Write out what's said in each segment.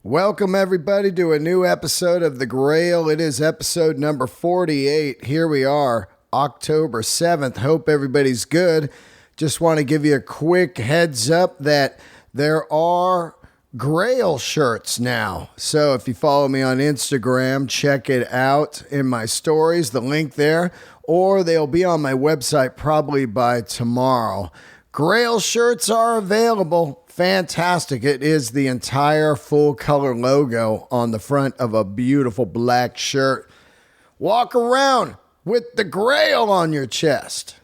Welcome, everybody, to a new episode of the Grail. It is episode number 48. Here we are, October 7th. Hope everybody's good. Just want to give you a quick heads up that there are Grail shirts now. So if you follow me on Instagram, check it out in my stories, the link there, or they'll be on my website probably by tomorrow. Grail shirts are available. Fantastic. It is the entire full color logo on the front of a beautiful black shirt. Walk around with the Grail on your chest.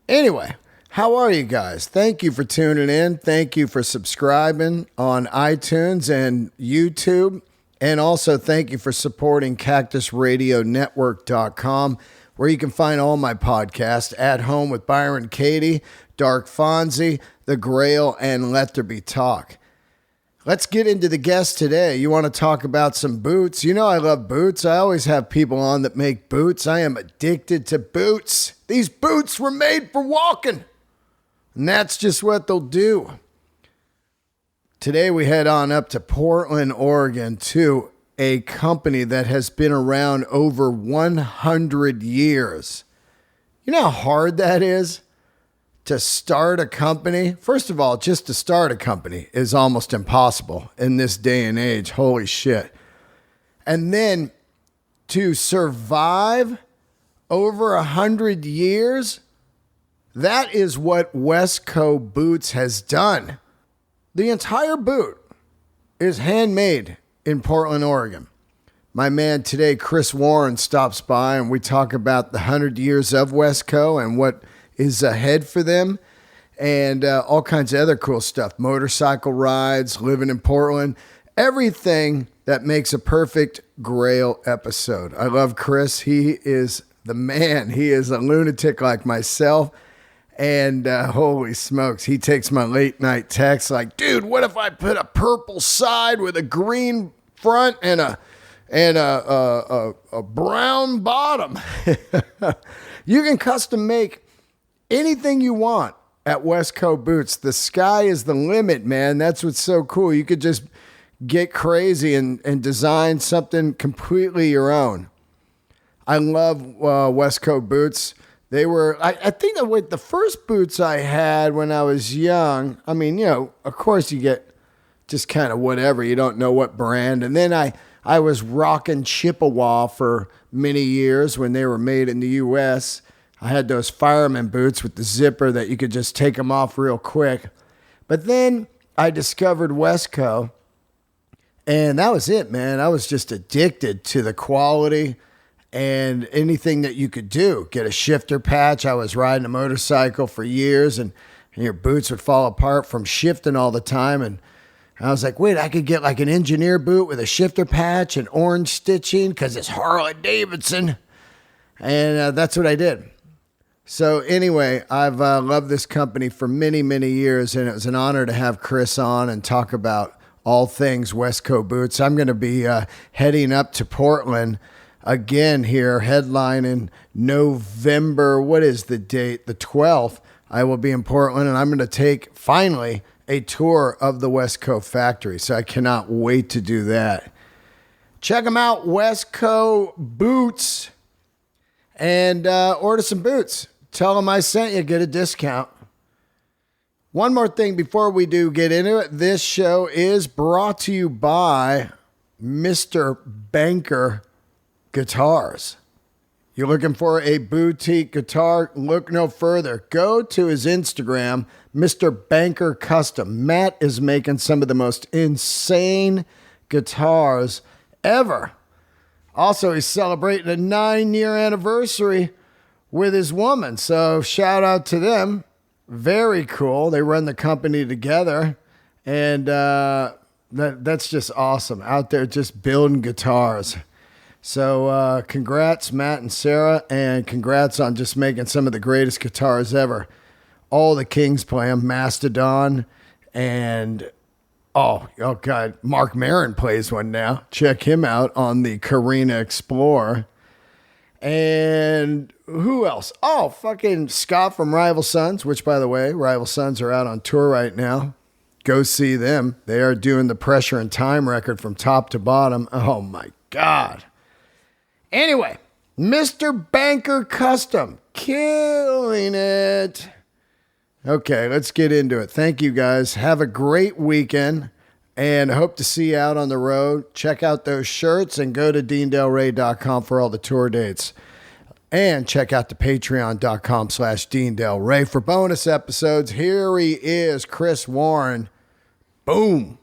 Anyway, how are you guys? Thank you for tuning in. Thank you for subscribing on iTunes and YouTube. And also thank you for supporting CactusRadioNetwork.com, where you can find all my podcasts: At Home with Byron Katie, Dark Fonzie, The Grail, and Let There Be Talk. Let's get into the guest today. You want to talk about some boots? You know I love boots. I always have people on that make boots. I am addicted to boots. These boots were made for walking, and that's just what they'll do. Today we head on up to Portland, Oregon, to a company that has been around over 100 years. You know how hard that is? To start a company? First of all, just to start a company is almost impossible in this day and age. Holy shit. And then to survive over 100 years, that is what Wesco Boots has done. The entire boot is handmade in Portland, Oregon. My man today, Chris Warren, stops by and we talk about the 100 years of Wesco and what is ahead for them, and all kinds of other cool stuff. Motorcycle rides, living in Portland, everything that makes a perfect Grail episode. I love Chris. He is the man. He is a lunatic like myself, and holy smokes, he takes my late night texts like, dude, what if I put a purple side with a green front and a brown bottom? You can custom make anything you want at Wesco Boots. The sky is the limit, man. That's what's so cool. You could just get crazy and design something completely your own. I love Wesco Boots. They were, I think that with the first boots I had when I was young, I mean, you know, of course you get just kind of whatever. You don't know what brand. And then I was rocking Chippewa for many years when they were made in the U.S. I had those fireman boots with the zipper that you could just take them off real quick. But then I discovered Wesco, and that was it, man. I was just addicted to the quality and anything that you could do. Get a shifter patch. I was riding a motorcycle for years, and your boots would fall apart from shifting all the time. And I was like, wait, I could get like an engineer boot with a shifter patch and orange stitching because it's Harley Davidson. And that's what I did. So anyway, I've loved this company for many, many years, and it was an honor to have Chris on and talk about all things Wesco Boots. I'm going to be heading up to Portland again here, headlining November, what is the date? The 12th. I will be in Portland, and I'm going to take, finally, a tour of the Wesco factory. So I cannot wait to do that. Check them out, Wesco Boots, and order some boots. Tell them I sent you, get a discount. One more thing before we do get into it. This show is brought to you by Mr. Banker Guitars. You're looking for a boutique guitar? Look no further. Go to his Instagram, Mr. Banker Custom. Matt is making some of the most insane guitars ever. Also, he's celebrating a 9-year anniversary with his woman. So shout out to them. Very cool. They run the company together. And that's just awesome. Out there just building guitars. So congrats, Matt and Sarah. And congrats on just making some of the greatest guitars ever. All the Kings play them. Mastodon. And oh God, Mark Maron plays one now. Check him out on the Carina Explorer. And who else? Oh, fucking Scott from Rival Sons, which, by the way, Rival Sons are out on tour right now. go see them. They are doing the pressure and time record from top to bottom. Oh my God. Anyway, Mr. Banker Custom, killing it. Okay, let's get into it. Thank you guys. Have a great weekend and hope to see you out on the road. Check out those shirts and go to DeanDelRey.com for all the tour dates. And check out the patreon.com/DeanDelRey for bonus episodes. Here he is, Chris Warren. Boom.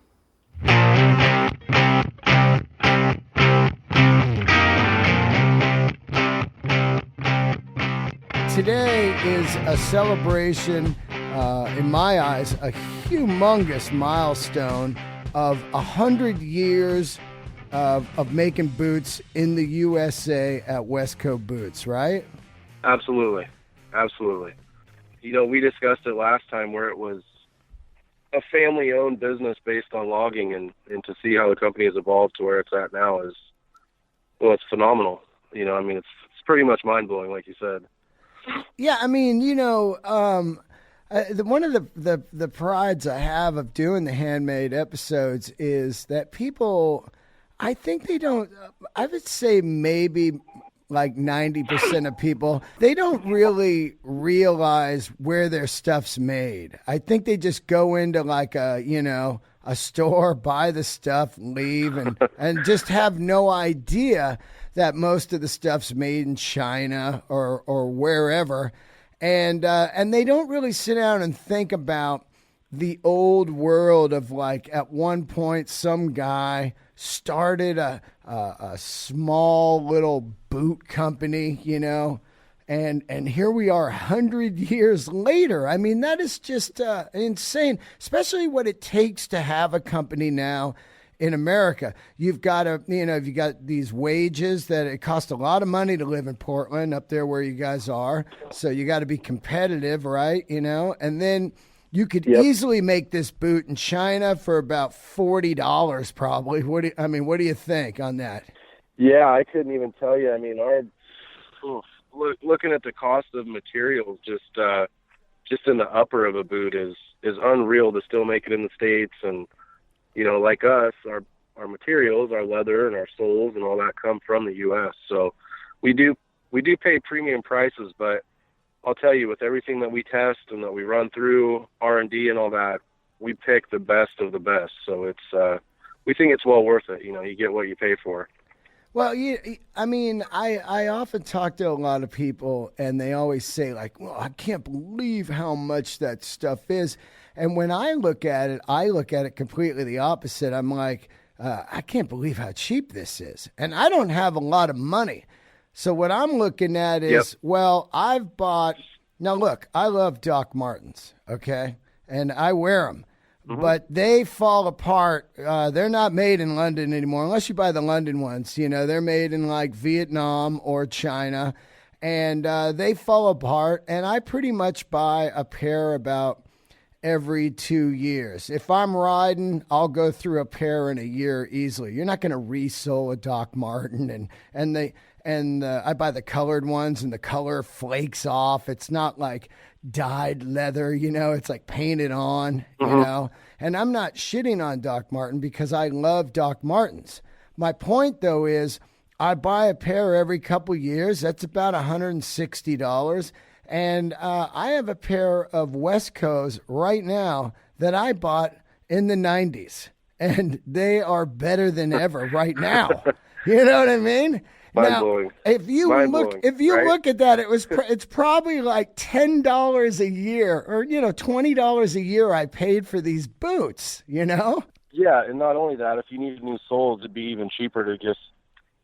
Today is a celebration, in my eyes, a humongous milestone of 100 years of making boots in the USA at Wesco Boots, right? Absolutely. Absolutely. You know, we discussed it last time where it was a family-owned business based on logging, and to see how the company has evolved to where it's at now is, well, it's phenomenal. You know, I mean, it's pretty much mind-blowing, like you said. Yeah, I mean, you know, one of the prides I have of doing the handmade episodes is that people, I think they don't, I would say maybe like 90% of people, they don't really realize where their stuff's made. I think they just go into like a store, buy the stuff, leave, and just have no idea that most of the stuff's made in China or wherever. And they don't really sit down and think about the old world of, like, at one point some guy started a small little boot company, you know, and here we are 100 years later. I mean, that is just insane, especially what it takes to have a company now in America. You've got you got these wages that it costs a lot of money to live in Portland, up there where you guys are. So you got to be competitive, right? You know, and then you could easily make this boot in China for about $40, probably. What do you think on that? Yeah, I couldn't even tell you. I mean, looking at the cost of materials, just in the upper of a boot is unreal to still make it in the States. And you know, like us, our materials, our leather and our soles and all that come from the U.S. So we do pay premium prices, but I'll tell you, with everything that we test and that we run through R&D and all that, we pick the best of the best. So it's we think it's well worth it. You know, you get what you pay for. Well, I mean, I often talk to a lot of people, and they always say, like, well, I can't believe how much that stuff is. And when I look at it completely the opposite. I'm like, I can't believe how cheap this is. And I don't have a lot of money. So what I'm looking at is, well, I've bought, now look, I love Doc Martens, okay? And I wear them. Mm-hmm. But they fall apart. They're not made in London anymore, unless you buy the London ones. You know, they're made in like Vietnam or China. And they fall apart. And I pretty much buy a pair about every 2 years. If I'm riding, I'll go through a pair in a year easily. You're not going to resole a Doc Marten, and I buy the colored ones, and the color flakes off. It's not like dyed leather, you know. It's like painted on, you know. And I'm not shitting on Doc Marten because I love Doc Martens. My point, though, is I buy a pair every couple years. That's about $160. And I have a pair of Wescos right now that I bought in the 90s, and they are better than ever right now. You know what I mean? Mind-blowing. Now, if you look at that, it's probably like $10 a year, or $20 a year I paid for these boots. You know? Yeah, and not only that, if you need new soles, it'd be even cheaper to just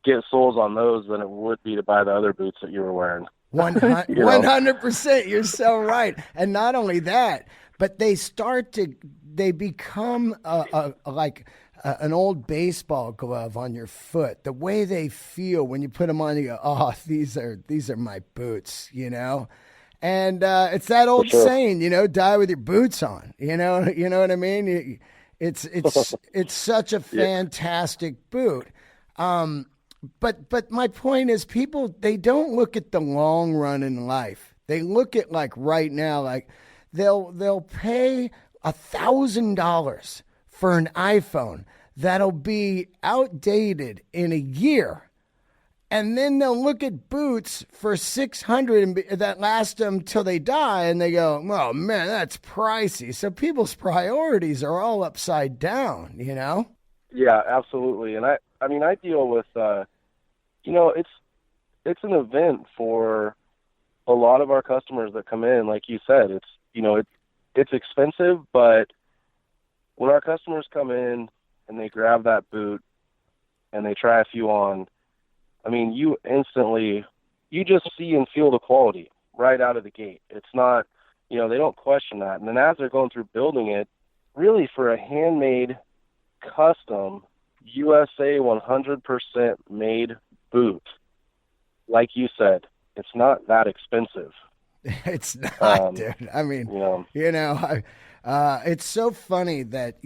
get soles on those than it would be to buy the other boots that you were wearing. 100%. You're so right. And not only that, but they become an old baseball glove on your foot. The way they feel when you put them on, you go, oh, these are my boots, you know? And it's that old saying, you know, die with your boots on. You know what I mean? It's such a fantastic boot. But my point is, people, they don't look at the long run in life. They look at, like, right now, like they'll pay $1,000 for an iPhone that'll be outdated in a year. And then they'll look at boots for $600 that last them till they die, and they go, "Oh man, that's pricey." So people's priorities are all upside down, you know? Yeah, absolutely. And I mean, I deal with, it's an event for a lot of our customers that come in. Like you said, it's expensive, but when our customers come in and they grab that boot and they try a few on, I mean, you just see and feel the quality right out of the gate. It's not, they don't question that. And then as they're going through building it, really for a handmade, custom, USA 100% made boot, like you said, it's not that expensive. It's not, dude. I mean, it's so funny that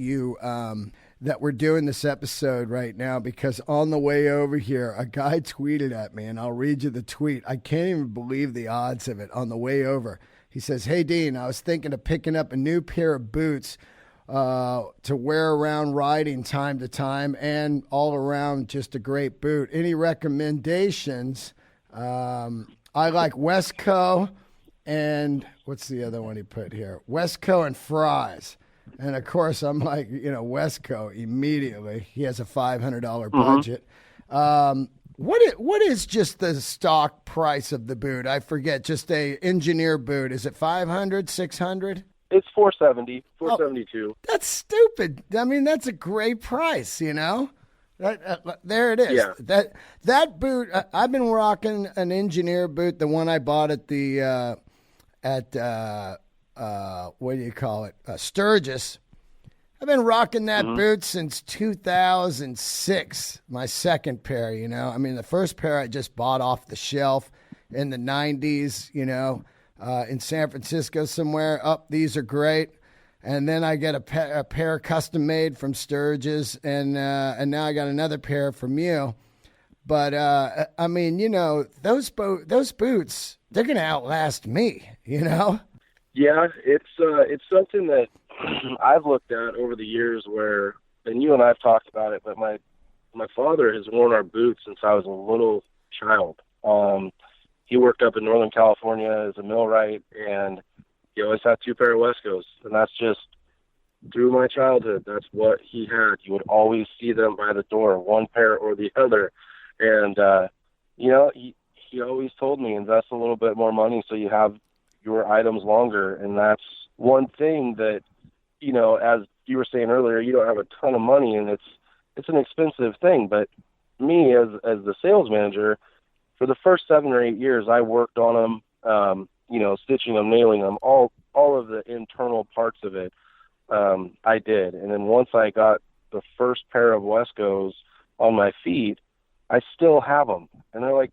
that we're doing this episode right now, because on the way over here, a guy tweeted at me, and I'll read you the tweet. I can't even believe the odds of it. On the way over, he says, "Hey, Dean, I was thinking of picking up a new pair of boots to wear around riding time to time, and all around just a great boot. Any recommendations? I like Wesco, and what's the other one he put here? Wesco and Fry's." And of course, I'm like, Wesco immediately. He has a $500 budget. What is just the stock price of the boot? I forget. Just a engineer boot. Is it $500, $600? It's $470, $472. That's stupid. I mean, that's a great price. There it is. Yeah. That boot. I've been rocking an engineer boot, the one I bought at the what do you call it? Sturgis. I've been rocking that boot since 2006, my second pair, I mean, the first pair I just bought off the shelf in the 90s, in San Francisco somewhere. These are great. And then I get a pair custom made from Sturgis, and now I got another pair from you. But, I mean, those boots, they're going to outlast me, Yeah, it's something that I've looked at over the years where, and you and I have talked about it, but my father has worn our boots since I was a little child. He worked up in Northern California as a millwright, and he always had two pair of Wescos, and that's just through my childhood. That's what he had. You would always see them by the door, one pair or the other, and he always told me, invest a little bit more money so you have your items longer. And that's one thing that, as you were saying earlier, you don't have a ton of money, and it's an expensive thing. But me as the sales manager, for the first 7 or 8 years, I worked on them, stitching them, nailing them, all of the internal parts of it. I did. And then once I got the first pair of Wescos on my feet, I still have them. And they're like,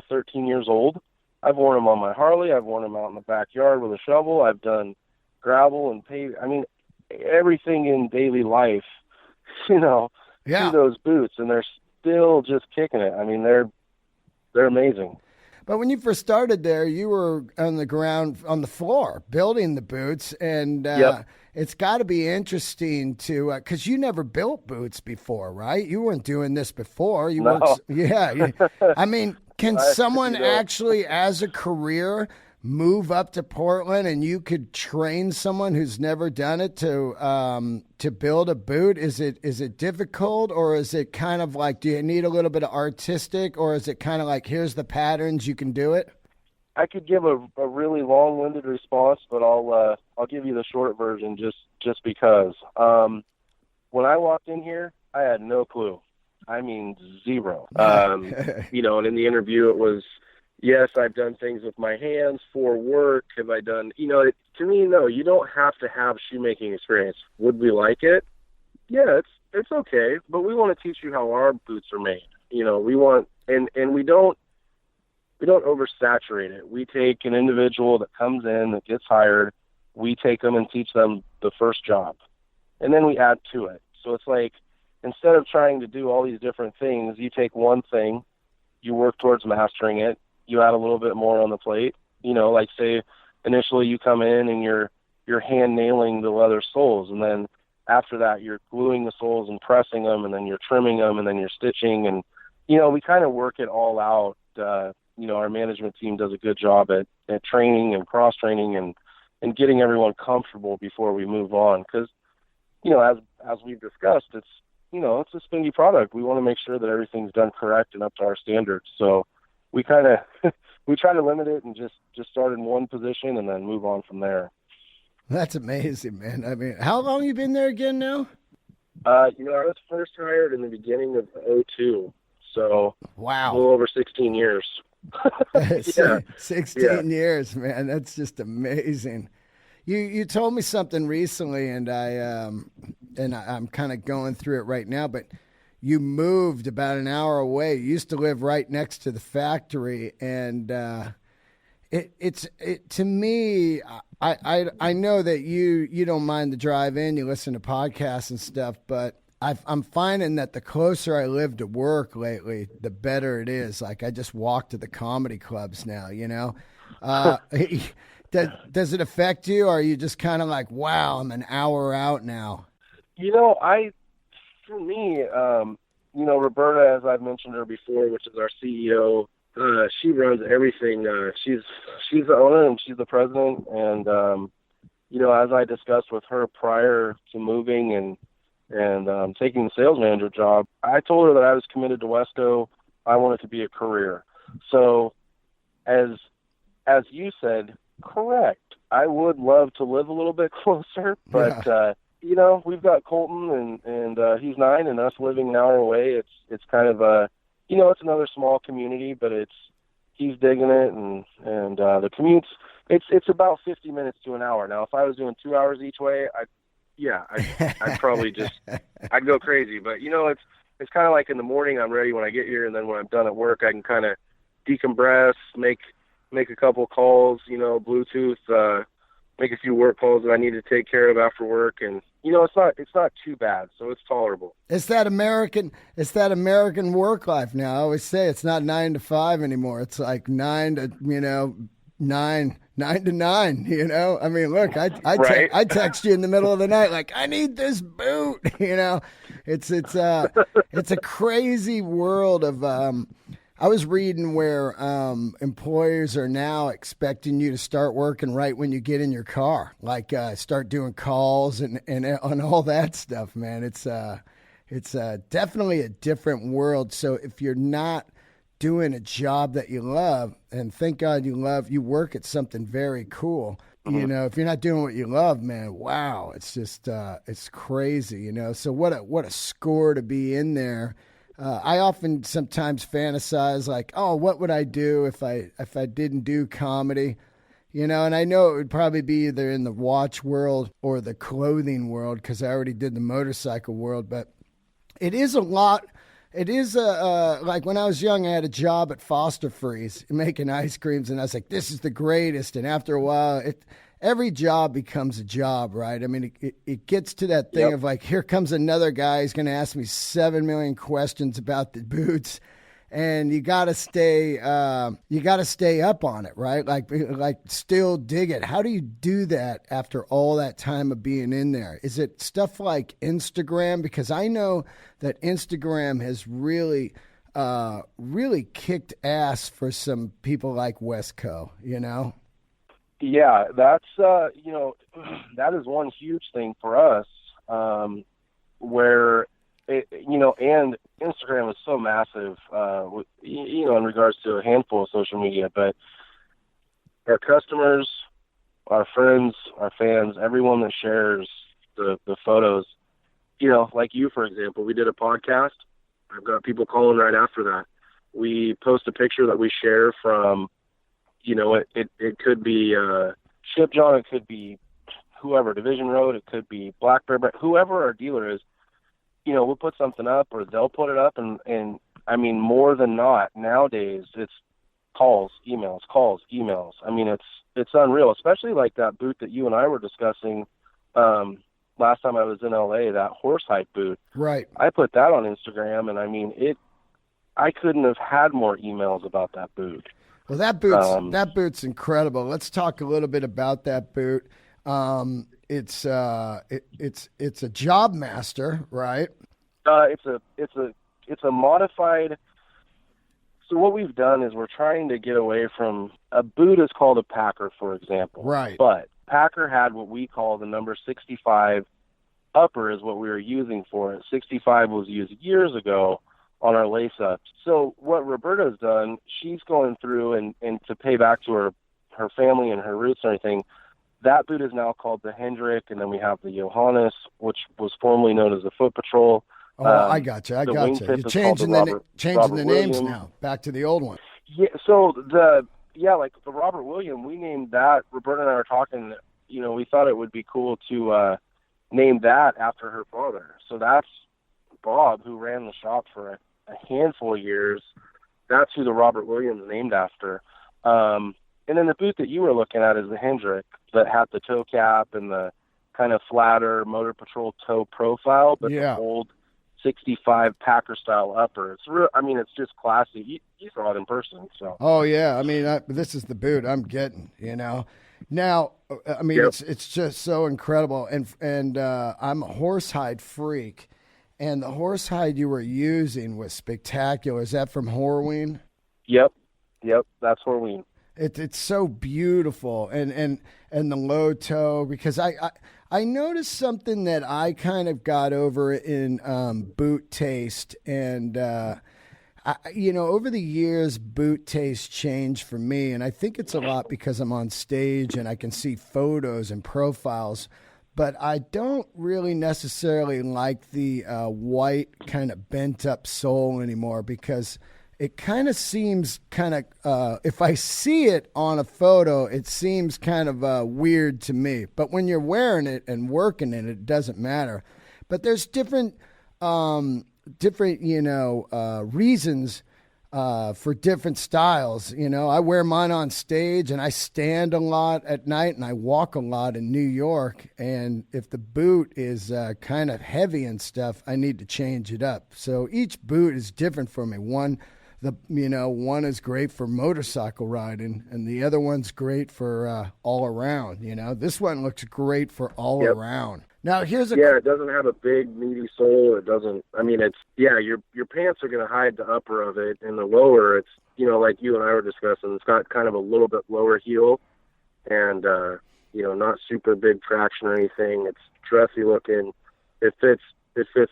13 years old. I've worn them on my Harley. I've worn them out in the backyard with a shovel. I've done gravel and pave. I mean, everything in daily life, through those boots, and they're still just kicking it. I mean, they're amazing. But when you first started there, you were on the ground, on the floor, building the boots, and it's got to be interesting to, because you never built boots before, right? You weren't doing this before. No. I mean, can someone actually, as a career, move up to Portland and you could train someone who's never done it to build a boot? Is it difficult, or is it kind of like, do you need a little bit of artistic, or is it kind of like, here's the patterns, you can do it? I could give a really long-winded response, but I'll give you the short version just because. When I walked in here, I had no clue. I mean, zero. And in the interview it was, yes, I've done things with my hands for work. Have I done, to me, no, you don't have to have shoemaking experience. Would we like it? Yeah, it's okay, but we want to teach you how our boots are made. We want, and we don't oversaturate it. We take an individual that comes in, that gets hired, we take them and teach them the first job, and then we add to it. So it's like, instead of trying to do all these different things, you take one thing, you work towards mastering it, you add a little bit more on the plate. Like say initially you come in and you're you're hand nailing the leather soles, and then after that you're gluing the soles and pressing them, and then you're trimming them, and then you're stitching. And we kind of work it all out. Our management team does a good job at training and cross training and getting everyone comfortable before we move on, because as we've discussed, it's a spendy product. We want to make sure that everything's done correct and up to our standards. So we kind of we try to limit it and just start in one position and then move on from there. That's amazing, man. I mean, how long you been there again now? I was first hired in the beginning of '02, so wow, a little over 16 years. Yeah. 16 years, man. That's just amazing. You told me something recently, and I'm kind of going through it right now, but you moved about an hour away. You used to live right next to the factory, and it's to me, I know that you don't mind the drive in, you listen to podcasts and stuff, but I'm finding that the closer I live to work lately, the better it is. Like, I just walk to the comedy clubs now, Does it affect you, or are you just kind of like, wow, I'm an hour out now? For me, Roberta, as I've mentioned her before, which is our CEO, she runs everything. She's the owner and she's the president. And, as I discussed with her prior to moving and taking the sales manager job, I told her that I was committed to Wesco. I want it to be a career. So as you said, correct, I would love to live a little bit closer, but we've got Colton and he's 9, and us living an hour away. It's kind of it's another small community, but he's digging it, and the commute's it's about 50 minutes to an hour. Now, if I was doing 2 hours each way, I'd probably I'd go crazy. But it's kind of like in the morning I'm ready when I get here, and then when I'm done at work, I can kind of decompress, make a couple calls, Bluetooth, make a few work calls that I need to take care of after work, and it's not too bad, so it's tolerable. It's that American work life now. I always say it's not 9 to 5 anymore. It's like 9 to 9 to 9. I mean, look, I text you in the middle of the night like, I need this boot. It's a crazy world of. I was reading where employers are now expecting you to start working right when you get in your car, like start doing calls and all that stuff, man. It's definitely a different world. So if you're not doing a job that you love, and thank God you work at something very cool. Mm-hmm. If you're not doing what you love, man, wow, it's just it's crazy. So what a score to be in there. I often sometimes fantasize like, oh, what would I do if I didn't do comedy? And I know it would probably be either in the watch world or the clothing world, because I already did the motorcycle world. But it is a lot. It is like when I was young, I had a job at Foster Freeze making ice creams, and I was like, this is the greatest. And after a while, every job becomes a job, right? I mean, it gets to that thing of like, here comes another guy. He's going to ask me 7 million questions about the boots, and you got to stay up on it, right? Like still dig it. How do you do that after all that time of being in there? Is it stuff like Instagram? Because I know that Instagram has really kicked ass for some people like Wesco, Yeah, that's that is one huge thing for us, where and Instagram is so massive, in regards to a handful of social media, but our customers, our friends, our fans, everyone that shares the photos, like you, for example, we did a podcast. I've got people calling right after that. We post a picture that we share from. It could be Ship John, it could be whoever, Division Road, it could be Black Bear, whoever our dealer is, we'll put something up or they'll put it up. And I mean, more than not, nowadays it's calls, emails. I mean, it's unreal, especially like that boot that you and I were discussing last time I was in LA, that horse hype boot. Right. I put that on Instagram, and I mean, I couldn't have had more emails about that boot. Well, that boot's incredible. Let's talk a little bit about that boot. It's a Job Master, right? It's a modified. So what we've done is we're trying to get away from a boot is called a packer, for example. Right. But packer had what we call the number 65 upper is what we were using for it. 65 was used years ago on our lace ups. So what Roberta's done, she's going through and to pay back to her family and her roots and everything. That boot is now called the Hendrick, and then we have the Johannes, which was formerly known as the Foot Patrol. Oh, I got you. You're changing the names now, back to the old one. Yeah. So like the Robert William, we named that. Roberta and I were talking. We thought it would be cool to name that after her father. So that's Bob, who ran the shop for a handful of years. That's who the Robert Williams named after. And then the boot that you were looking at is the Hendrick that had the toe cap and the kind of flatter Motor Patrol toe profile, but the old 65 Packer style upper. It's just classy. You saw it in person, so. Oh yeah, this is the boot I'm getting. Now, it's just so incredible, and I'm a horsehide freak, and the horsehide you were using was spectacular. Is that from Horween? Yep, that's Horween. It's so beautiful, and the low toe, because I noticed something that I kind of got over in boot taste, and over the years, boot taste changed for me, and I think it's a lot because I'm on stage and I can see photos and profiles, but I don't really necessarily like the white kind of bent up sole anymore, because it kind of seems if I see it on a photo, it seems kind of weird to me. But when you're wearing it and working in it, it doesn't matter. But there's different reasons for different styles. I wear mine on stage, and I stand a lot at night, and I walk a lot in New York. And if the boot is kind of heavy and stuff, I need to change it up. So each boot is different for me. One is great for motorcycle riding, and the other one's great for all around. This one looks great for all around. Now it doesn't have a big meaty sole. It doesn't. Your pants are going to hide the upper of it, and the lower, it's like you and I were discussing, it's got kind of a little bit lower heel, and not super big traction or anything. It's dressy looking. It fits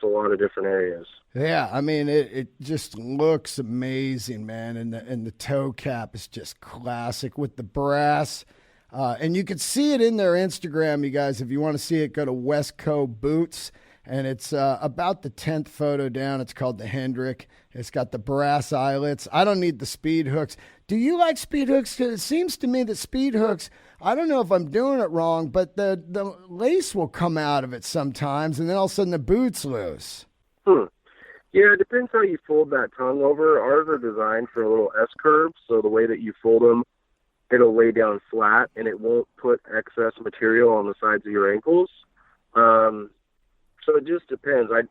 a lot of different areas. Yeah, it just looks amazing, man, and the toe cap is just classic with the brass, and you can see it in their Instagram, you guys. If you want to see it, go to Wesco Boots, and it's about the 10th photo down. It's called the Hendrick. It's got the brass eyelets. I don't need the speed hooks. Do you like speed hooks? Because it seems to me that speed hooks, I don't know if I'm doing it wrong, but the lace will come out of it sometimes, and then all of a sudden the boot's loose. Yeah, it depends how you fold that tongue over. Ours are designed for a little S-curve, so the way that you fold them, it'll lay down flat, and it won't put excess material on the sides of your ankles. So it just depends. I'd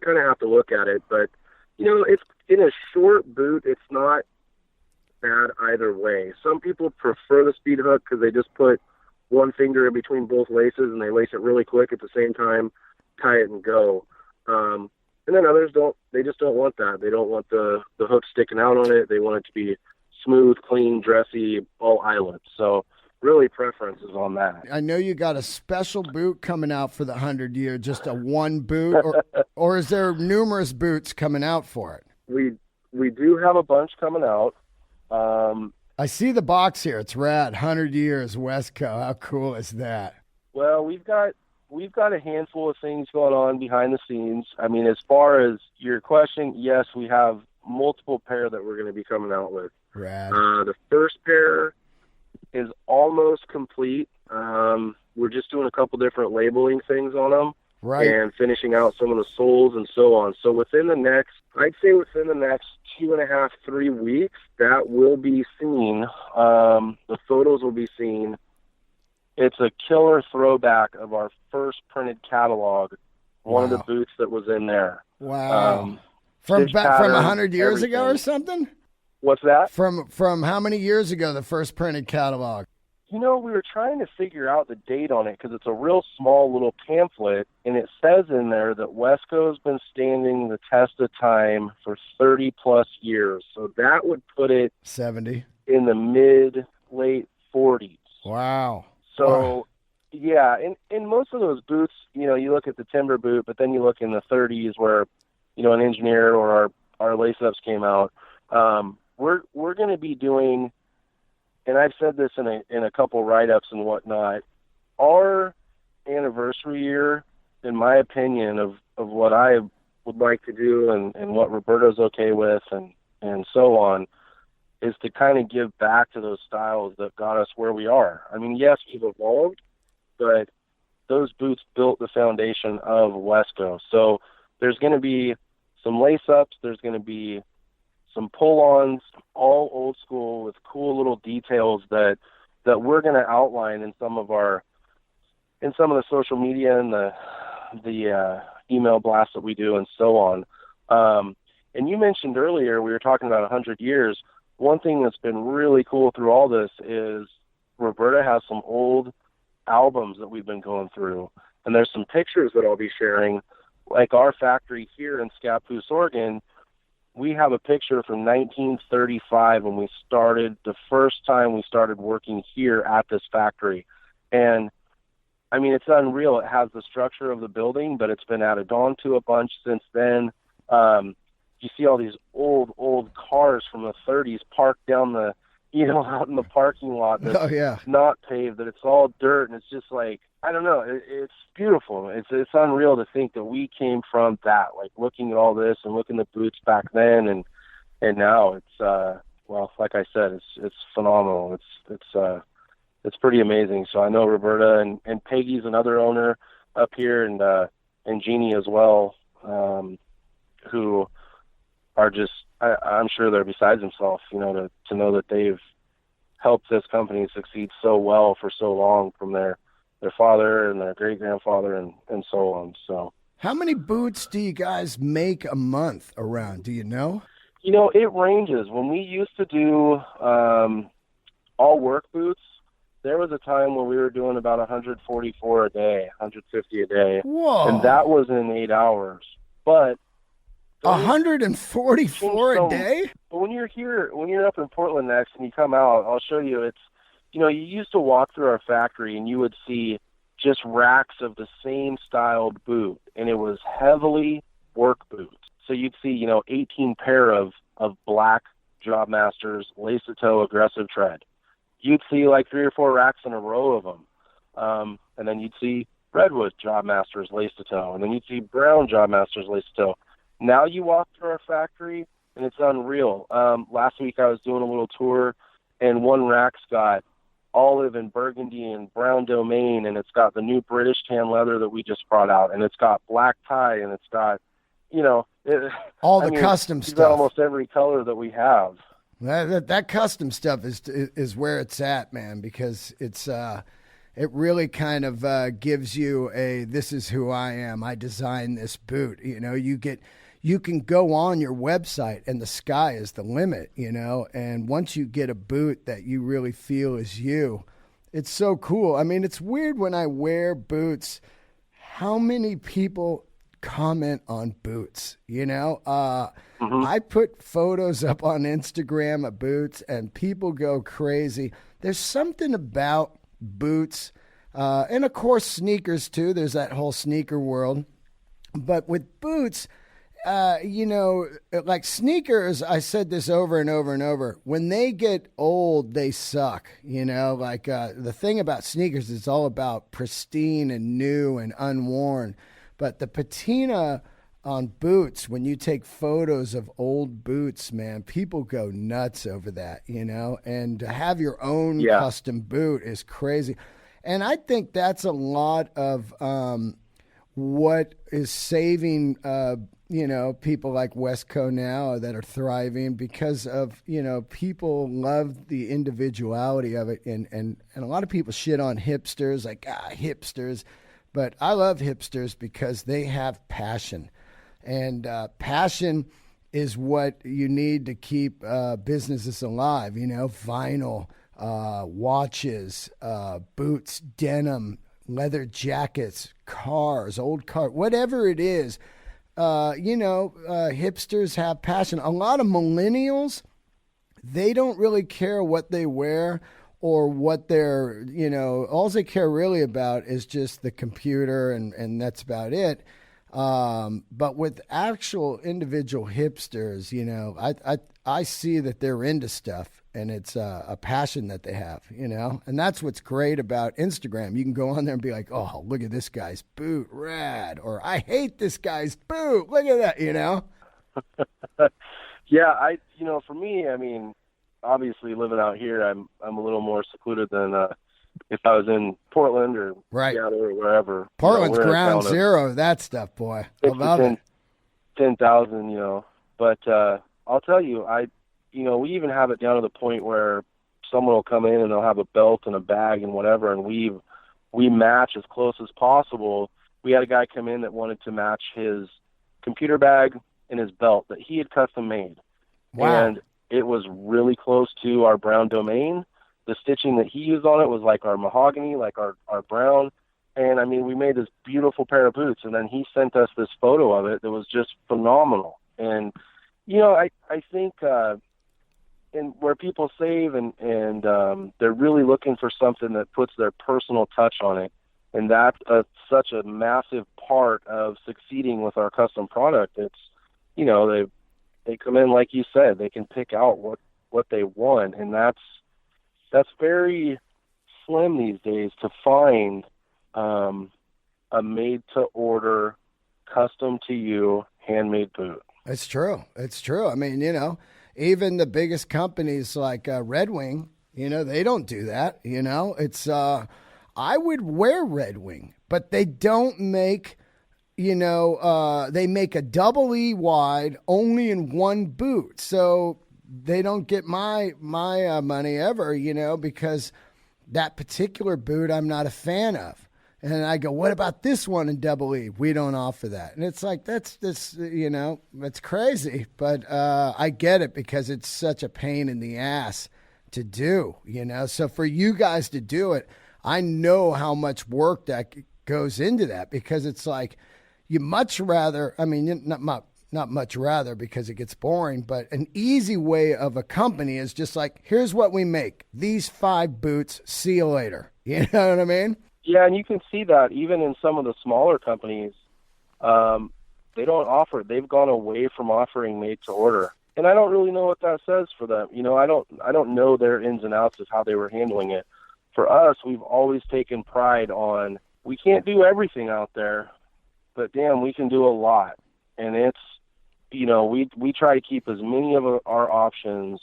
kind of have to look at it, but, it's in a short boot, it's not bad either way. Some people prefer the speed hook because they just put one finger in between both laces and they lace it really quick at the same time, tie it and go. And then others don't. They just don't want that. They don't want the hook sticking out on it. They want it to be smooth, clean, dressy, all eyelets. So really preferences on that. I know you got a special boot coming out for the 100 year, just a one boot, or is there numerous boots coming out for it? We do have a bunch coming out. I see the box here. It's rad. 100 years, Wesco. How cool is that? Well, we've got a handful of things going on behind the scenes. As far as your question, yes, we have multiple pair that we're going to be coming out with. Rad. The first pair is almost complete. We're just doing a couple different labeling things on them. Right. And finishing out some of the soles and so on. So within the next 2.5, 3 weeks, that will be seen. The photos will be seen. It's a killer throwback of our first printed catalog. One of the boots that was in there. Wow. From 100 years ago or something? What's that? From how many years ago, the first printed catalog? We were trying to figure out the date on it because it's a real small little pamphlet, and it says in there that Wesco's been standing the test of time for 30-plus years. So that would put it 70 in the mid-late 40s. Wow. So, yeah, in most of those boots, you look at the timber boot, but then you look in the 30s where, an engineer or our lace-ups came out. We're going to be doing, and I've said this in a couple write-ups and whatnot, our anniversary year, in my opinion, of what I would like to do and what Roberto's okay with and so on, is to kind of give back to those styles that got us where we are. I mean, yes, we've evolved, but those boots built the foundation of Wesco. So there's going to be some lace-ups, there's going to be some pull-ons, all old school with cool little details that we're going to outline in some of the social media and the email blasts that we do and so on. And you mentioned earlier, we were talking about 100 years. One thing that's been really cool through all this is Roberta has some old albums that we've been going through, and there's some pictures that I'll be sharing. Like our factory here in Scappoose, Oregon, we have a picture from 1935 when the first time we started working here at this factory. And I mean, it's unreal. It has the structure of the building, but it's been added on to a bunch since then. You see all these old cars from the 30s parked down out in the parking lot that's not paved, that it's all dirt, and it's just like, I don't know, it's beautiful. It's unreal to think that we came from that, like looking at all this and looking at boots back then and now it's like I said, it's phenomenal. It's pretty amazing. So I know Roberta and Peggy's another owner up here, and Jeannie as well, who are just, I'm sure they're beside themselves, to know that they've helped this company succeed so well for so long from their father and their great-grandfather and so on. So, how many boots do you guys make a month around? Do you know? It ranges. When we used to do all work boots, there was a time when we were doing about 144 a day, 150 a day. Whoa. And that was in 8 hours. But 144 a day? But when you're up in Portland next and you come out, I'll show you. It's, you used to walk through our factory and you would see just racks of the same styled boot, and it was heavily work boots. So you'd see, 18 pair of black Jobmasters, lace-to-toe, aggressive tread. You'd see like 3 or 4 racks in a row of them. And then you'd see redwood Jobmasters, lace-to-toe, and then you'd see brown Jobmasters, lace-to-toe. Now you walk through our factory, and it's unreal. Last week I was doing a little tour, and one rack's got olive and burgundy and brown domain, and it's got the new British tan leather that we just brought out, and it's got black tie, and it's got, all the custom stuff. Got almost every color that we have. That custom stuff is where it's at, man, because it's it really kind of gives you this is who I am. I designed this boot. You can go on your website and the sky is the limit, and once you get a boot that you really feel is you, it's so cool. I mean, it's weird when I wear boots, how many people comment on boots, I put photos up on Instagram of boots and people go crazy. There's something about boots, and of course sneakers too. There's that whole sneaker world, but with boots, like sneakers, I said this over and over and over, when they get old, they suck, the thing about sneakers is all about pristine and new and unworn. But the patina on boots, when you take photos of old boots, man, people go nuts over that, and to have your own custom boot is crazy. And I think that's a lot of what is saving, people like Wesco now that are thriving because of, people love the individuality of it. And a lot of people shit on hipsters, like, hipsters. But I love hipsters because they have passion. And passion is what you need to keep businesses alive, vinyl, watches, boots, denim, leather jackets, cars, old car, whatever it is. Hipsters have passion. A lot of millennials, they don't really care what they wear or what they're, all they care really about is just the computer, and that's about it. But with actual individual hipsters, I see that they're into stuff, and it's a passion that they have, and that's what's great about Instagram. You can go on there and be like, oh, look at this guy's boot, rad, or I hate this guy's boot, look at that, Yeah, for me, I mean, obviously living out here, I'm a little more secluded than if I was in Portland or Seattle or wherever. Portland's ground zero of that stuff, boy. I love it. 10,000, But I'll tell you, we even have it down to the point where someone will come in and they'll have a belt and a bag and whatever, and we match as close as possible. We had a guy come in that wanted to match his computer bag and his belt that he had custom made. Wow. And it was really close to our brown domain. The stitching that he used on it was like our mahogany, like our brown. And, I mean, we made this beautiful pair of boots, and then he sent us this photo of it that was just phenomenal. And, I think and where people save and they're really looking for something that puts their personal touch on it, and that's such a massive part of succeeding with our custom product. It's, they come in, like you said, they can pick out what they want, and that's very slim these days to find a made-to-order, custom-to-you, handmade boot. It's true. It's true. I mean, even the biggest companies like Red Wing, they don't do that. It's I would wear Red Wing, but they don't make. They make a double E wide only in one boot, so they don't get my money ever. Because that particular boot I'm not a fan of. And I go, what about this one in double E? We don't offer that. And it's like, that's crazy. But I get it because it's such a pain in the ass to do, So for you guys to do it, I know how much work that goes into that, because it's like you much rather, I mean, not much rather because it gets boring, but an easy way of a company is just like, here's what we make. These 5 boots, see you later. You know what I mean? Yeah, and you can see that even in some of the smaller companies, they don't offer. They've gone away from offering made to order, and I don't really know what that says for them. I don't know their ins and outs of how they were handling it. For us, we've always taken pride on, we can't do everything out there, but damn, we can do a lot, and it's we try to keep as many of our options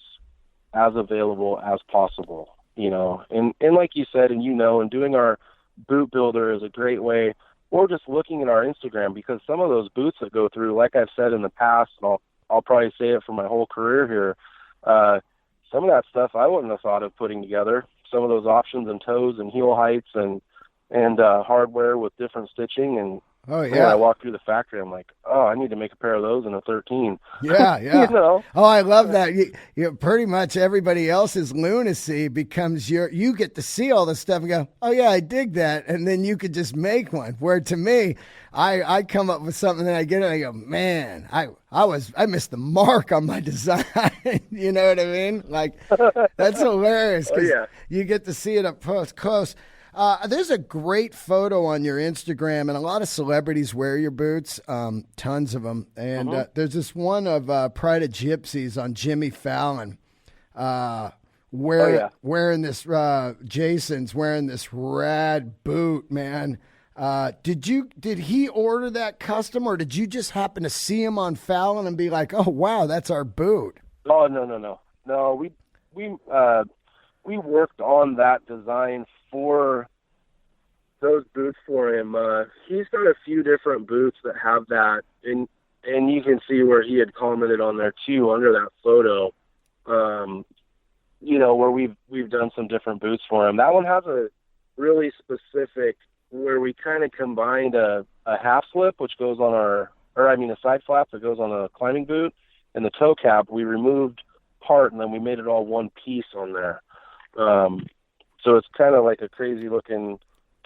as available as possible. And like you said, and doing our boot builder is a great way, or just looking at our Instagram, because some of those boots that go through, like I've said in the past, and I'll probably say it for my whole career here, some of that stuff I wouldn't have thought of putting together. Some of those options and toes and heel heights and hardware with different stitching, and oh yeah, when I walk through the factory, I'm like, oh, I need to make a pair of those in a 13. Yeah. Oh, I love that. You pretty much everybody else's lunacy becomes you get to see all this stuff and go, oh yeah, I dig that, and then you could just make one. Where to me, I come up with something and I get it and I go, man, I missed the mark on my design. You know what I mean? Like, that's hilarious because you get to see it up close. There's a great photo on your Instagram, and a lot of celebrities wear your boots, tons of them. And there's this one of Pride of Gypsies on Jimmy Fallon, wearing this. Jason's wearing this rad boot, man. Did he order that custom, or did you just happen to see him on Fallon and be like, oh wow, that's our boot? Oh no. We worked on that design for those boots for him. He's got a few different boots that have that, and you can see where he had commented on there too under that photo. Where we've done some different boots for him. That one has a really specific where we kind of combined a half slip, which goes on a side flap that goes on a climbing boot, and the toe cap. We removed part and then we made it all one piece on there. So it's kind of like a crazy looking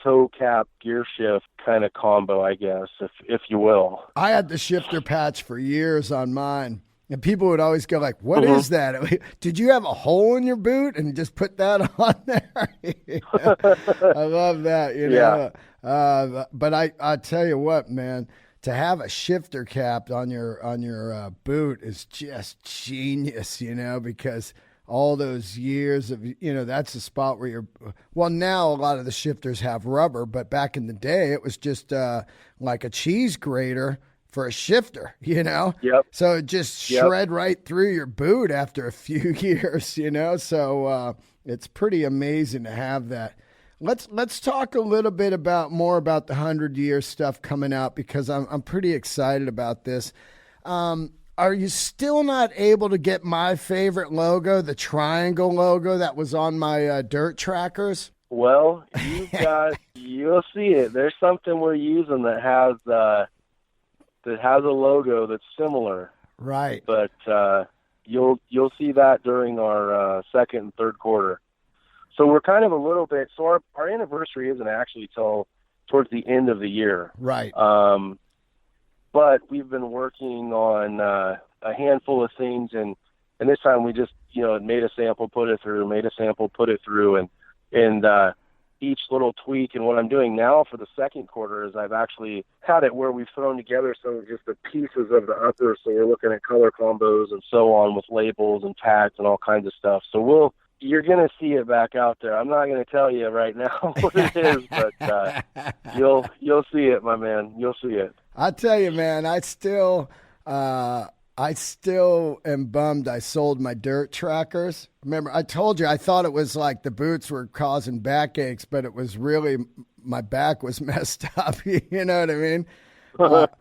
toe cap gear shift kind of combo, I guess, if you will. I had the shifter patch for years on mine. And people would always go like, "What Mm-hmm. is that? Did you have a hole in your boot and just put that on there?" I love that, you know. But I tell you what, man, to have a shifter cap on your boot is just genius, you know, because all those years of, you know, that's the spot where well, now a lot of the shifters have rubber, but back in the day it was just like a cheese grater for a shifter, you know? Yep. So it just shred right through your boot after a few years, you know? So it's pretty amazing to have that. Let's talk a little bit more about the 100-year stuff coming out, because I'm pretty excited about this. Are you still not able to get my favorite logo, the triangle logo that was on my dirt trackers? Well, you'll see it. There's something we're using that has a logo that's similar, right? But you'll see that during our second and third quarter. So we're kind of a little bit. So our anniversary isn't actually till towards the end of the year, right? But we've been working on a handful of things, and this time we just made a sample, put it through, and each little tweak. And what I'm doing now for the second quarter is I've actually had it where we've thrown together some of just the pieces of the upper. So we're looking at color combos and so on with labels and tags and all kinds of stuff. So you're going to see it back out there. I'm not going to tell you right now what it is, but you'll see it, my man. You'll see it. I tell you, man, I still am bummed I sold my dirt trackers. Remember, I told you I thought it was like the boots were causing backaches, but it was really my back was messed up. You know what I mean? But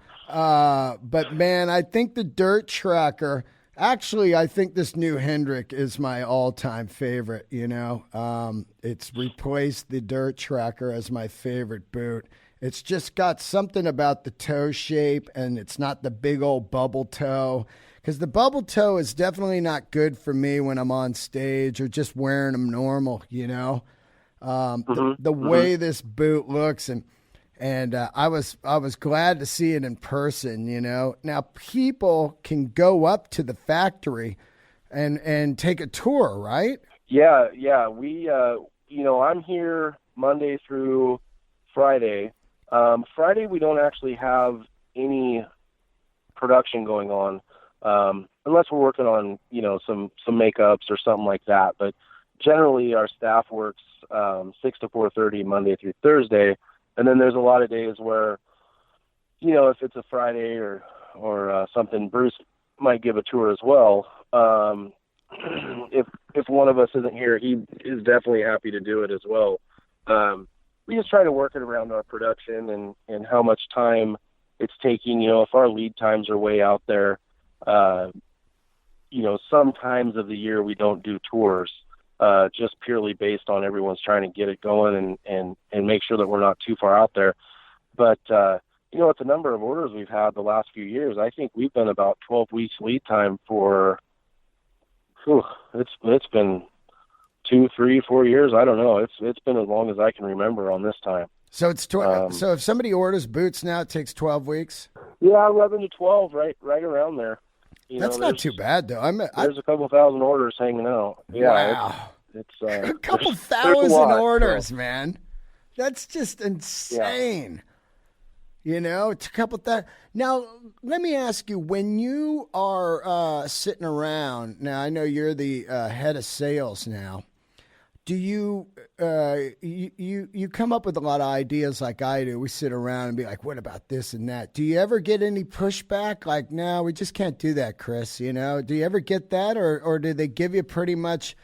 man, I think the dirt tracker. Actually, I think this new Hendrick is my all-time favorite. You know, it's replaced the dirt tracker as my favorite boot. It's just got something about the toe shape, and it's not the big old bubble toe, because the bubble toe is definitely not good for me when I'm on stage or just wearing them normal, you know. The way this boot looks, and I was glad to see it in person, you know. Now people can go up to the factory and take a tour, right? Yeah. We I'm here Monday through Friday. Friday we don't actually have any production going on, unless we're working on, some makeups or something like that. But generally our staff works 6 to 4:30 Monday through Thursday, and then there's a lot of days where, if it's a Friday or something, Bruce might give a tour as well. If one of us isn't here, he is definitely happy to do it as well. We just try to work it around our production and how much time it's taking. If our lead times are way out there, some times of the year we don't do tours, just purely based on everyone's trying to get it going and make sure that we're not too far out there. But, with the number of orders we've had the last few years, I think we've been about 12 weeks lead time for, it's been 2, 3, 4 years. I don't know. It's been as long as I can remember on this time. So it's so if somebody orders boots now, it takes 12 weeks. Yeah, 11 to 12, right around there. That's not too bad, though. There's a couple thousand orders hanging out. Yeah, wow, it's a couple thousand orders, man. That's just insane. Yeah. It's a couple thousand. Now, let me ask you: when you are sitting around now, I know you're the head of sales now. Do you you come up with a lot of ideas like I do? We sit around and be like, "What about this and that?" Do you ever get any pushback? Like, no, we just can't do that, Chris. Do you ever get that, or do they give you pretty much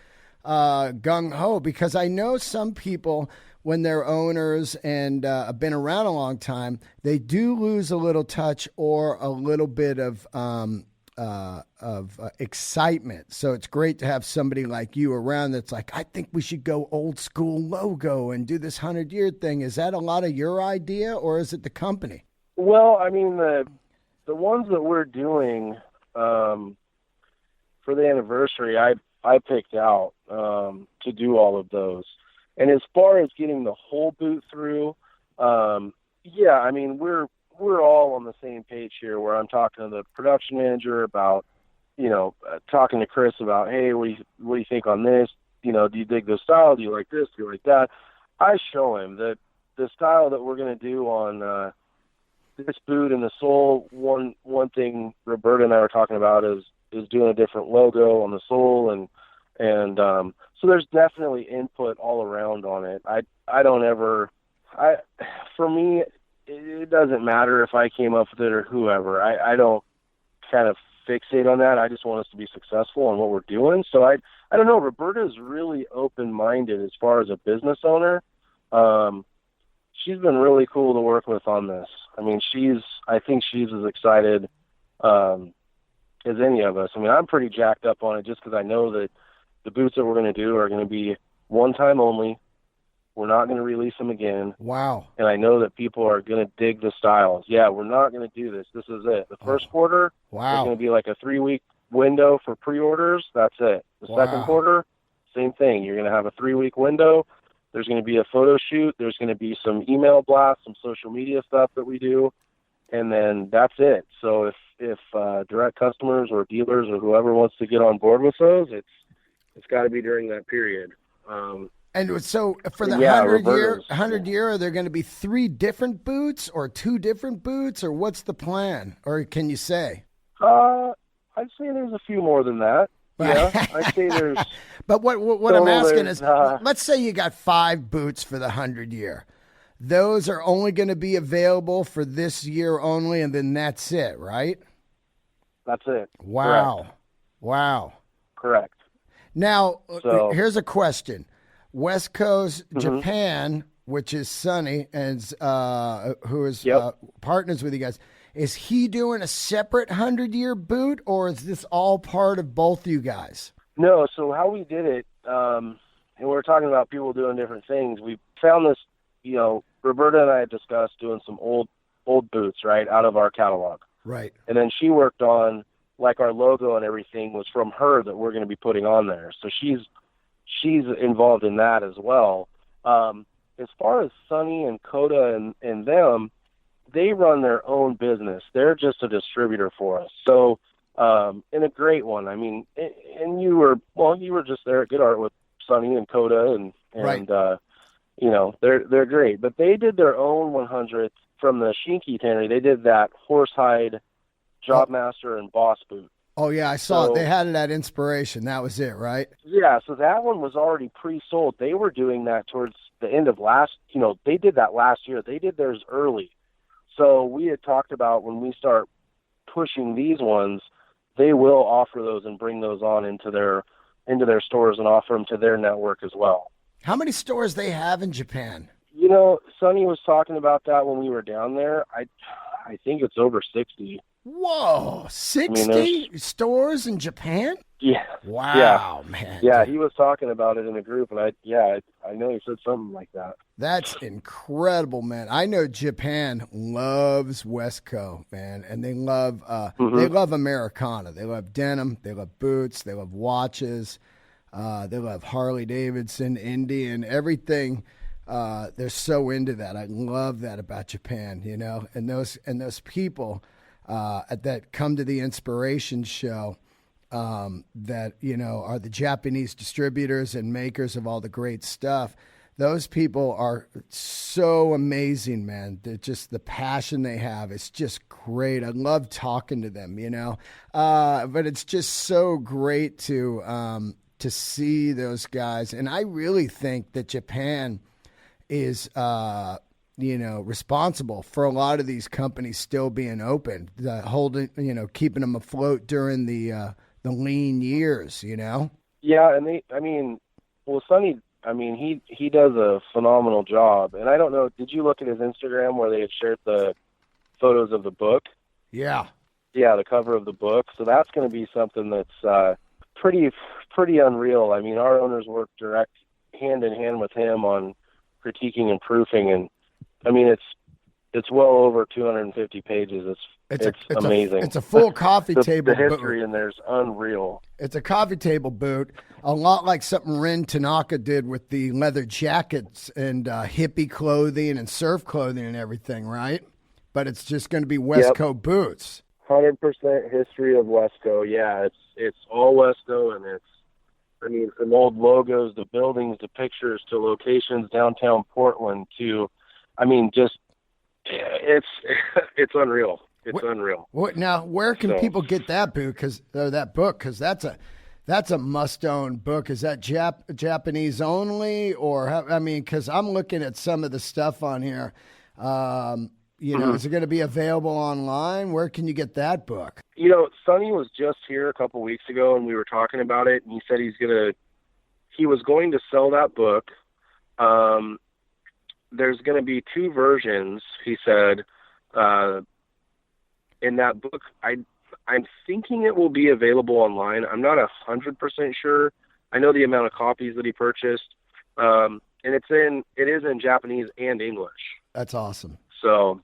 gung ho? Because I know some people, when they're owners and have been around a long time, they do lose a little touch or a little bit of excitement. So it's great to have somebody like you around that's like, I think we should go old school logo and do this 100-year thing. Is that a lot of your idea, or is it the company? Well, I mean, the ones that we're doing for the anniversary, I picked out to do all of those. And as far as getting the whole boot through, yeah, I mean, we're all on the same page here, where I'm talking to the production manager about, talking to Chris about, hey, what do you think on this? Do you dig this style? Do you like this? Do you like that? I show him that the style that we're going to do on this boot and the sole. One thing Roberta and I were talking about is doing a different logo on the sole, and so there's definitely input all around on it. For me, it doesn't matter if I came up with it or whoever. I don't kind of fixate on that. I just want us to be successful in what we're doing. So I don't know. Roberta's really open-minded as far as a business owner. She's been really cool to work with on this. I mean, I think she's as excited as any of us. I mean, I'm pretty jacked up on it just because I know that the boots that we're going to do are going to be one time only. We're not going to release them again. Wow. And I know that people are going to dig the styles. Yeah, we're not going to do this. This is it. The first quarter, wow, there's going to be like a 3-week window for pre-orders. That's it. The second quarter, same thing. You're going to have a 3-week window. There's going to be a photo shoot. There's going to be some email blasts, some social media stuff that we do. And then that's it. So if direct customers or dealers or whoever wants to get on board with those, it's got to be during that period. And so for the 100 year, are there going to be 3 different boots or 2 different boots, or what's the plan? Or can you say? I'd say there's a few more than that. Yeah, I'd say there's. But what I'm asking is, let's say you got 5 boots for the 100 year. Those are only going to be available for this year only, and then that's it, right? That's it. Wow. Correct. Wow. Correct. Now, here's a question. Wesco's Japan, which is Sonny, and who is partners with you guys, is he doing a separate 100-year boot, or is this all part of both you guys? No, so how we did it, and we were talking about people doing different things. We found this, Roberta and I had discussed doing some old boots, right, out of our catalog. Right. And then she worked on, like, our logo and everything was from her that we're going to be putting on there. So she's involved in that as well. As far as Sonny and Coda and them, they run their own business. They're just a distributor for us. So, and a great one. I mean, and you were just there at Good Art with Sonny and Coda, and right. They're great. But they did their own 100th from the Shinky Tannery. They did that Horsehide Jobmaster and Boss boot. Oh, yeah, I saw it. They had it at Inspiration. That was it, right? Yeah, so that one was already pre-sold. They were doing that towards the end of they did that last year. They did theirs early. So we had talked about when we start pushing these ones, they will offer those and bring those on into their stores and offer them to their network as well. How many stores they have in Japan? Sonny was talking about that when we were down there. I think it's over 60. Whoa, 60 stores in Japan? Yeah. Wow, man. Yeah, he was talking about it in a group, and I know he said something like that. That's incredible, man. I know Japan loves Wesco, man, and they love Americana. They love denim, they love boots, they love watches, they love Harley Davidson, Indian, everything. They're so into that. I love that about Japan, and those people that come to the Inspiration show that are the Japanese distributors and makers of all the great stuff. Those people are so amazing, man. They're just, the passion they have is just great. I love talking to them, but it's just so great to see those guys. And I really think that Japan is responsible for a lot of these companies still being open, keeping them afloat during the lean years, Yeah, and Sonny, he does a phenomenal job. And I don't know, did you look at his Instagram where they had shared the photos of the book? Yeah. Yeah, the cover of the book. So that's going to be something that's pretty unreal. Our owners work hand in hand with him on critiquing and proofing, and it's well over 250 pages. It's amazing. It's a full coffee table The history boot. in there's unreal. It's a coffee table boot, a lot like something Rin Tanaka did with the leather jackets and hippie clothing and surf clothing and everything, right? But it's just going to be Wesco boots. 100% history of Wesco. Yeah, it's all Wesco, and from old logos to buildings to pictures to locations downtown Portland to, just it's unreal. It's unreal. Now, where can people get that book? Because that's a must-own book. Is that Japanese only, or because I'm looking at some of the stuff on here. Is it going to be available online? Where can you get that book? Sonny was just here a couple weeks ago, and we were talking about it, and he said he was going to sell that book. There's going to be 2 versions, he said. In that book, I'm thinking it will be available online. I'm not 100% sure. I know the amount of copies that he purchased, and it is in Japanese and English. That's awesome. So,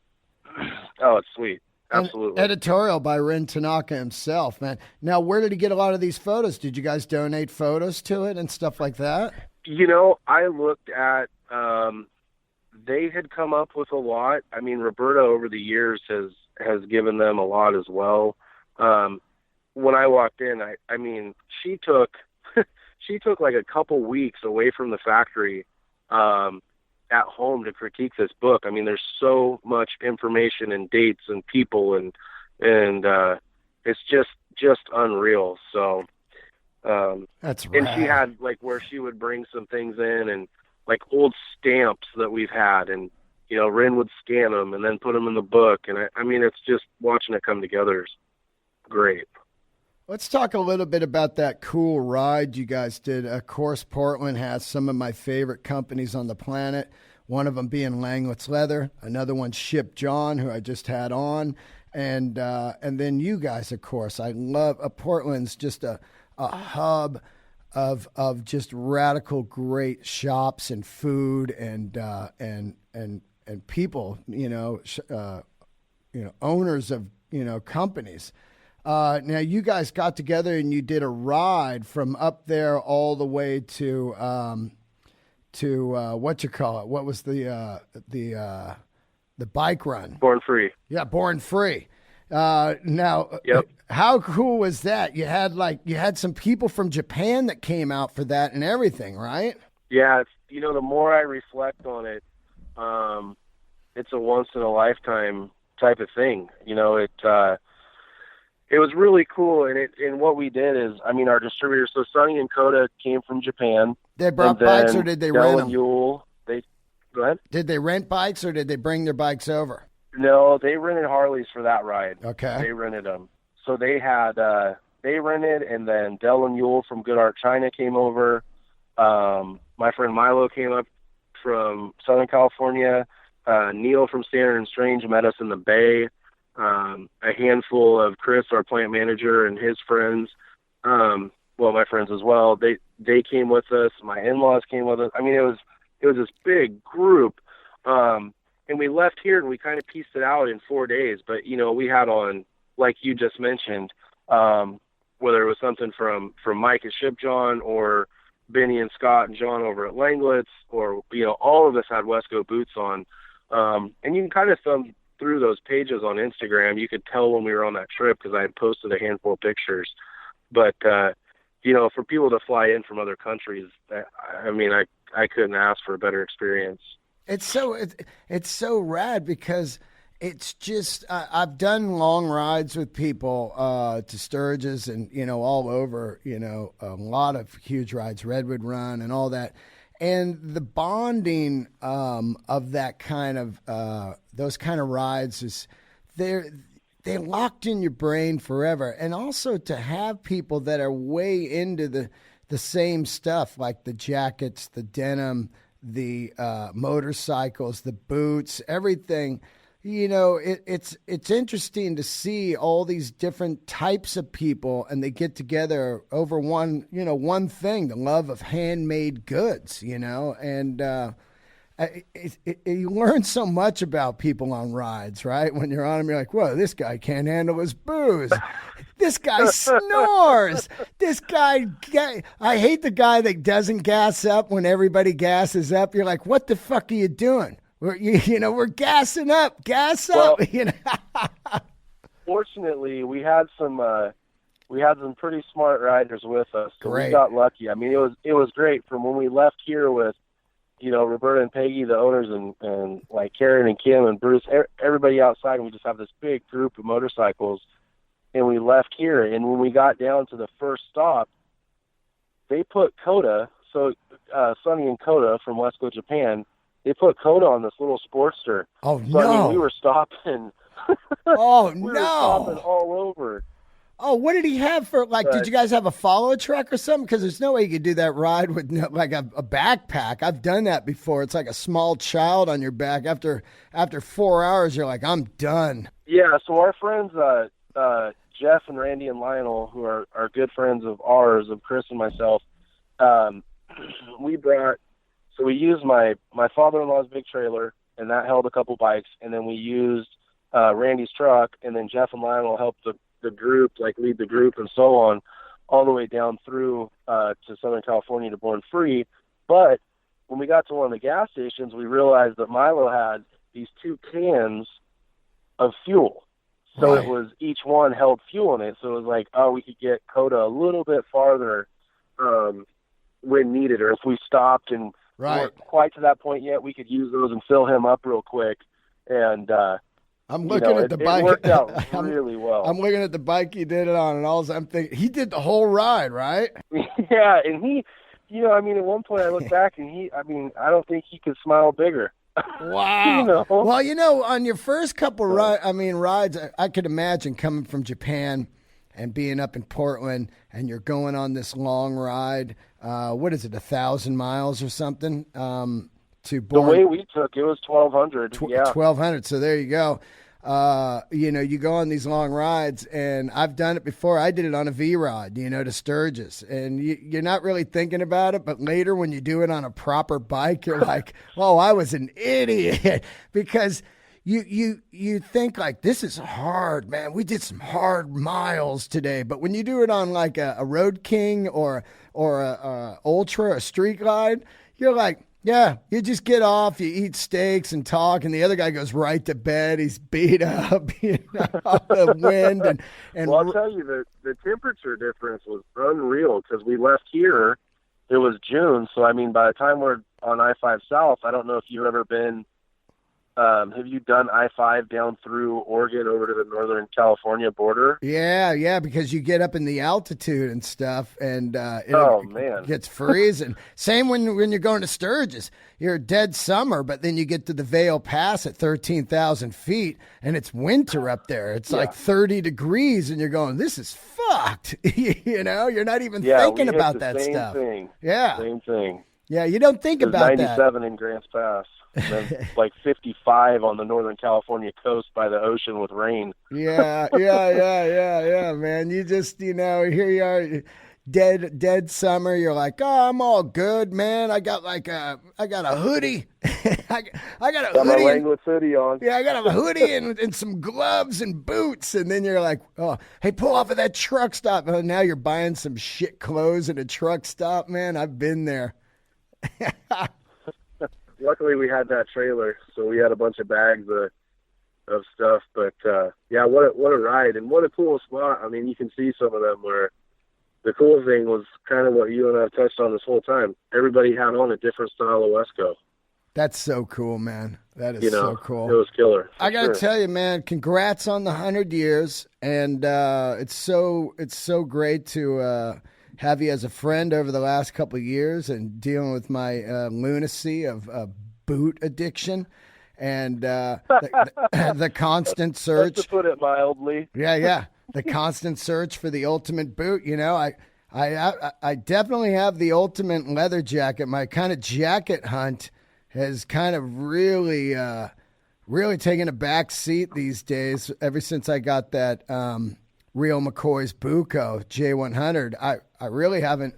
it's sweet. Absolutely. And editorial by Rin Tanaka himself, man. Now, where did he get a lot of these photos? Did you guys donate photos to it and stuff like that? I looked at, they had come up with a lot. Roberta over the years has given them a lot as well. When I walked in, she took she took like a couple weeks away from the factory at home to critique this book. There's so much information and dates and people and it's just unreal. So that's rad. And she had where she would bring some things in and old stamps that we've had, and Rin would scan them and then put them in the book. And it's just watching it come together is great. Let's talk a little bit about that cool ride you guys did. Of course, Portland has some of my favorite companies on the planet, one of them being Langlet's Leather, another one Ship John, who I just had on, and then you guys, of course. I love Portland's just a hub of just radical great shops and food and people, owners of companies. Now you guys got together and you did a ride from up there all the way to what you call it? What was the bike run? Born Free. Yeah, Born Free. Now, yep. How cool was that? You had some people from Japan that came out for that and everything, right? Yeah, the more I reflect on it, it's a once in a lifetime type of thing. It was really cool, and what we did is, our distributors. So Sonny and Koda came from Japan. They brought bikes, or did they rent them? Go ahead. Did they rent bikes, or did they bring their bikes over? No, they rented Harleys for that ride. Okay. They rented them. So they had, they rented, and then Dell and Yule from Good Art China came over. My friend Milo came up from Southern California. Neil from Standard and Strange met us in the Bay. A handful of Chris, our plant manager, and his friends, my friends as well, they came with us. My in-laws came with us. It was this big group. And we left here and we kind of pieced it out in 4 days. But, we had on, like you just mentioned, whether it was something from Mike at Ship John or Benny and Scott and John over at Langlet's, or, all of us had Wesco Boots on. And you can kind of thumb through those pages on Instagram. You could tell when we were on that trip because I had posted a handful of pictures. But, for people to fly in from other countries, I couldn't ask for a better experience. It's so rad because it's just I've done long rides with people to Sturgis and all over, a lot of huge rides, Redwood Run and all that, and the bonding of that kind of those kind of rides is they're locked in your brain forever. And also to have people that are way into the same stuff, like the jackets, the denim, the motorcycles, the boots, everything. It's interesting to see all these different types of people, and they get together over one thing, the love of handmade goods, and You learn so much about people on rides, right? When you're on them, you're like, whoa, this guy can't handle his booze. This guy snores. This guy, I hate the guy that doesn't gas up when everybody gasses up. You're like, what the fuck are you doing? We're gassing up, gas up. Fortunately, we had some pretty smart riders with us, so Great. we got lucky. I mean, it was great from when we left here with, Roberta and Peggy, the owners, and like Karen and Kim and Bruce, everybody outside, and we just have this big group of motorcycles, and we left here. And when we got down to the first stop, they put Coda, so Sonny and Coda from Wesco, Japan, they put Coda on this little Sportster. Oh, so, no. I mean, we were stopping. Oh, we were no. stopping all over. Oh, what did he have for, did you guys have a follow truck or something? Because there's no way you could do that ride with, like, a backpack. I've done that before. It's like a small child on your back. After 4 hours, you're like, I'm done. Yeah, so our friends, Jeff and Randy and Lionel, who are good friends of ours, of Chris and myself, we used my father-in-law's big trailer, and that held a couple bikes, and then we used Randy's truck, and then Jeff and Lionel helped the group, like lead the group and so on, all the way down through to Southern California to Born Free. But when we got to one of the gas stations, we realized that Milo had these 2 cans of fuel. So Right. It was, each one held fuel in it. So it was like, we could get Coda a little bit farther when needed, or if we stopped and weren't quite to that point yet, we could use those and fill him up real quick. And I'm looking at the bike. It worked out really well. I'm looking at the bike he did it on, and all I'm thinking, he did the whole ride, right? Yeah, and he, at one point I look back and I don't think he could smile bigger. Wow. Well, on your first couple rides, I could imagine coming from Japan and being up in Portland, and you're going on this long ride. What is it, 1,000 miles or something? To Born. The way we took it was 1,200. 1,200. So there you go. You go on these long rides, and I've done it before. I did it on a V-Rod, to Sturgis, and you're not really thinking about it, but later when you do it on a proper bike, you're like, oh, I was an idiot, because you think like, this is hard, man. We did some hard miles today, but when you do it on like a Road King or a Ultra, a Street Glide, you're like, yeah, you just get off, you eat steaks and talk, and the other guy goes right to bed. He's beat up, the wind. And well, I'll tell you, the temperature difference was unreal, because we left here, it was June, so, by the time we're on I-5 South, I don't know if you've ever been, have you done I-5 down through Oregon over to the Northern California border? Yeah, because you get up in the altitude and stuff, and it gets freezing. Same when you're going to Sturgis. You're dead summer, but then you get to the Vail Pass at 13,000 feet, and it's winter up there. It's like 30 degrees, and you're going, this is fucked. You're not even thinking about that stuff. Thing. Yeah. Same thing. Yeah, you don't think about 97 that. 97 in Grants Pass. And then like 55 on the Northern California coast by the ocean with rain. Yeah, man. You just, here you are, dead summer. You're like, oh, I'm all good, man. I got a hoodie. I got a hoodie. My Wrangler hoodie on. Yeah, I got a hoodie and some gloves and boots. And then you're like, oh, hey, pull off of that truck stop. Oh, now you're buying some shit clothes at a truck stop, man. I've been there. Luckily, we had that trailer, so we had a bunch of bags of stuff. But what a ride, and what a cool spot. You can see some of them where the cool thing was kind of what you and I have touched on this whole time. Everybody had on a different style of Wesco. That's so cool, man. That is so cool. It was killer. I got to tell you, man, congrats on the 100 years, and it's so great to have you as a friend over the last couple of years, and dealing with my lunacy of boot addiction and the constant search. That's to put it mildly. Yeah. The constant search for the ultimate boot. I definitely have the ultimate leather jacket. My kind of jacket hunt has kind of really taken a back seat these days ever since I got that Real McCoy's Buco J100. I really haven't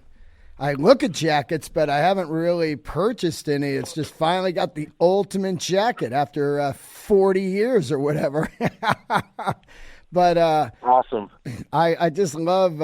I look at jackets, but I haven't really purchased any. It's just finally got the ultimate jacket after 40 years or whatever. But awesome. I just love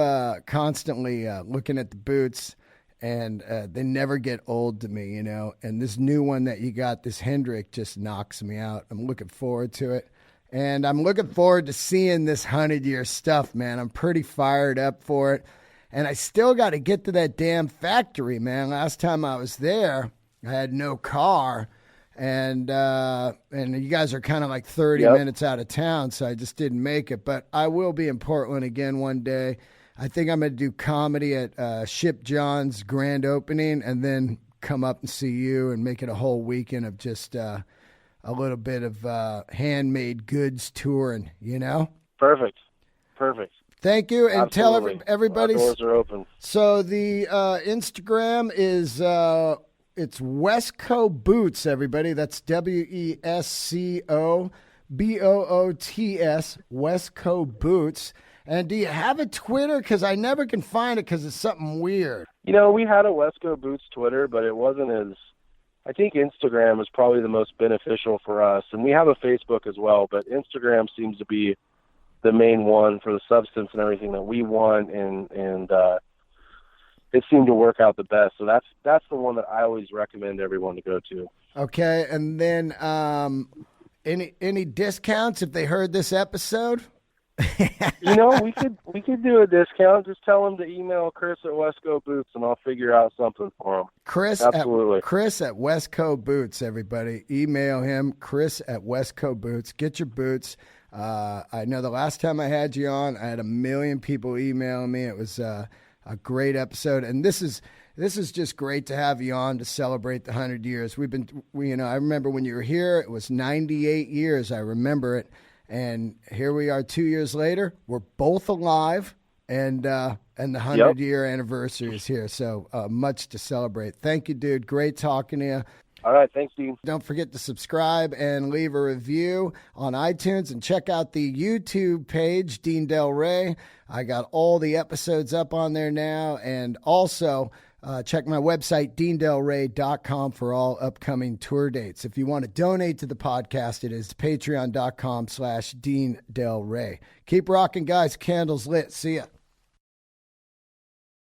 constantly looking at the boots, and they never get old to me, you know. And this new one that you got, this Hendrick, just knocks me out. I'm looking forward to it. And I'm looking forward to seeing this 100-year stuff, man. I'm pretty fired up for it. And I still got to get to that damn factory, man. Last time I was there, I had no car. And you guys are kind of like 30 minutes out of town, so I just didn't make it. But I will be in Portland again one day. I think I'm going to do comedy at Ship John's grand opening and then come up and see you and make it a whole weekend of just a little bit of handmade goods touring, you know? Perfect. Thank you, and Absolutely. Tell everybody. Our doors are open. So the Instagram is it's Wesco Boots, everybody. That's WESCO BOOTS, Wesco Boots. And do you have a Twitter? Because I never can find it because it's something weird. You know, we had a Wesco Boots Twitter, but it wasn't as. I think Instagram is probably the most beneficial for us, and we have a Facebook as well. But Instagram seems to be the main one for the substance and everything that we want, and it seemed to work out the best. So that's the one that I always recommend everyone to go to. Okay, and then any discounts if they heard this episode? You know, we could do a discount. Just tell them to email Chris at Wesco Boots, and I'll figure out something for them. Chris at Wesco Boots, everybody. Email him, Chris at Wesco Boots. Get your boots. I know the last time I had you on, I had 1 million people emailing me. It was a great episode, and this is just great to have you on to celebrate the 100 years. I remember when you were here, it was 98 years. I remember it. And here we are 2 years later. We're both alive, and the 100-year anniversary is here. So much to celebrate. Thank you, dude. Great talking to you. All right. Thanks, Dean. Don't forget to subscribe and leave a review on iTunes, and check out the YouTube page, Dean Del Rey. I got all the episodes up on there now, and also check my website, deandelrey.com, for all upcoming tour dates. If you want to donate to the podcast, it is patreon.com/Dean Del Rey. Keep rocking, guys. Candles lit. See ya.